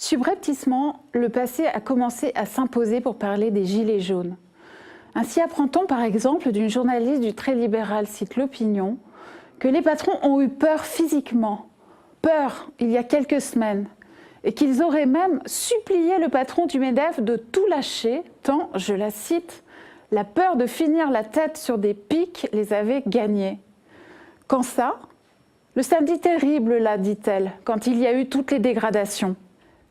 Subrepticement, le passé a commencé à s'imposer pour parler des Gilets jaunes. Ainsi apprend-on par exemple d'une journaliste du très libéral site L'Opinion que les patrons ont eu peur physiquement, peur il y a quelques semaines, et qu'ils auraient même supplié le patron du MEDEF de tout lâcher, tant, je la cite, « la peur de finir la tête sur des pics les avait gagnés ». Quand ça? Le samedi terrible, là, dit-elle, quand il y a eu toutes les dégradations.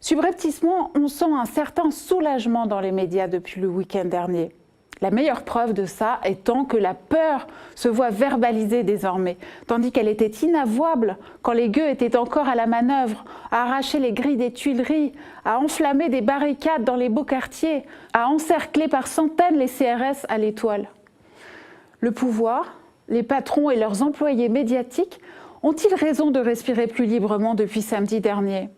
Subrepticement, on sent un certain soulagement dans les médias depuis le week-end dernier. La meilleure preuve de ça étant que la peur se voit verbalisée désormais, tandis qu'elle était inavouable quand les gueux étaient encore à la manœuvre, à arracher les grilles des Tuileries, à enflammer des barricades dans les beaux quartiers, à encercler par centaines les CRS à l'Étoile. Le pouvoir, les patrons et leurs employés médiatiques ont-ils raison de respirer plus librement depuis samedi dernier?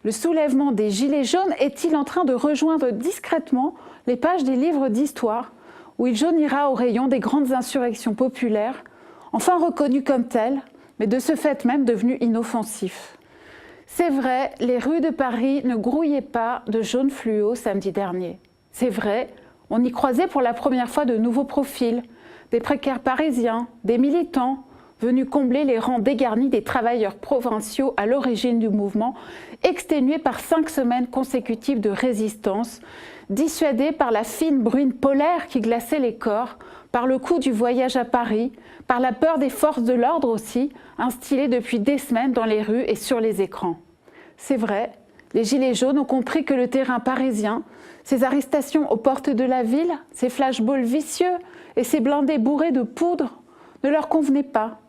Le soulèvement des Gilets jaunes est-il en train de rejoindre discrètement les pages des livres d'histoire où il jaunira au rayon des grandes insurrections populaires, enfin reconnues comme telles, mais de ce fait même devenues inoffensifs? C'est vrai, les rues de Paris ne grouillaient pas de jaune fluo samedi dernier. C'est vrai, on y croisait pour la première fois de nouveaux profils, des précaires parisiens, des militants, venus combler les rangs dégarnis des travailleurs provinciaux à l'origine du mouvement, exténués par 5 semaines consécutives de résistance, dissuadés par la fine bruine polaire qui glaçait les corps, par le coût du voyage à Paris, par la peur des forces de l'ordre aussi, instillées depuis des semaines dans les rues et sur les écrans. C'est vrai, les Gilets jaunes ont compris que le terrain parisien, ces arrestations aux portes de la ville, ces flashballs vicieux et ces blindés bourrés de poudre ne leur convenaient pas,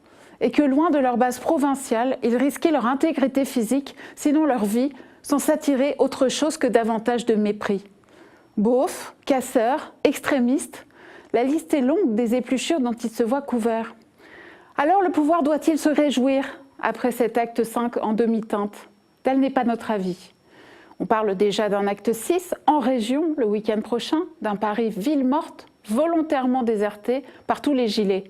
et que loin de leur base provinciale, ils risquaient leur intégrité physique, sinon leur vie, sans s'attirer autre chose que davantage de mépris. Beaufs, casseurs, extrémistes, la liste est longue des épluchures dont ils se voient couverts. Alors le pouvoir doit-il se réjouir après cet acte 5 en demi-teinte? Tel n'est pas notre avis. On parle déjà d'un acte 6 en région le week-end prochain, d'un Paris ville morte, volontairement déserté par tous les gilets.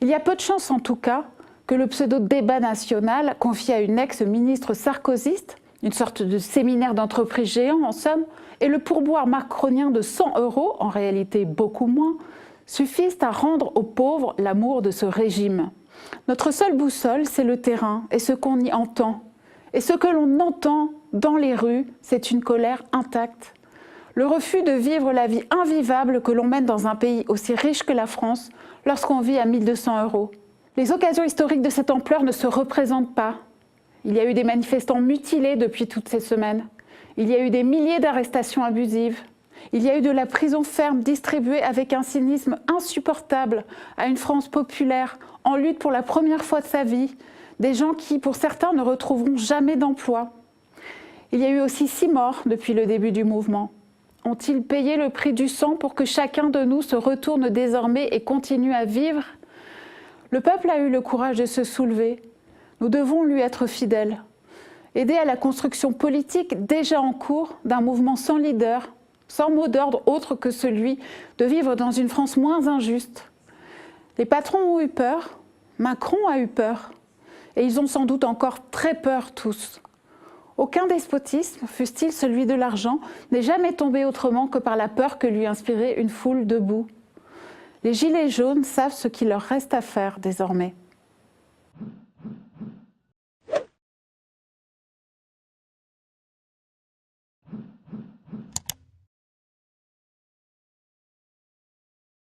Il y a peu de chance en tout cas que le pseudo-débat national confié à une ex-ministre sarkozyste, une sorte de séminaire d'entreprise géant en somme, et le pourboire macronien de 100 €, en réalité beaucoup moins, suffisent à rendre aux pauvres l'amour de ce régime. Notre seule boussole, c'est le terrain et ce qu'on y entend. Et ce que l'on entend dans les rues, c'est une colère intacte. Le refus de vivre la vie invivable que l'on mène dans un pays aussi riche que la France lorsqu'on vit à 1 200 €. Les occasions historiques de cette ampleur ne se représentent pas. Il y a eu des manifestants mutilés depuis toutes ces semaines. Il y a eu des milliers d'arrestations abusives. Il y a eu de la prison ferme distribuée avec un cynisme insupportable à une France populaire en lutte pour la première fois de sa vie. Des gens qui, pour certains, ne retrouveront jamais d'emploi. Il y a eu aussi 6 morts depuis le début du mouvement. Ont-ils payé le prix du sang pour que chacun de nous se retourne désormais et continue à vivre? Le peuple a eu le courage de se soulever. Nous devons lui être fidèles. Aider à la construction politique déjà en cours d'un mouvement sans leader, sans mot d'ordre autre que celui de vivre dans une France moins injuste. Les patrons ont eu peur, Macron a eu peur, et ils ont sans doute encore très peur tous. Aucun despotisme, fût-il celui de l'argent, n'est jamais tombé autrement que par la peur que lui inspirait une foule debout. Les Gilets jaunes savent ce qu'il leur reste à faire désormais.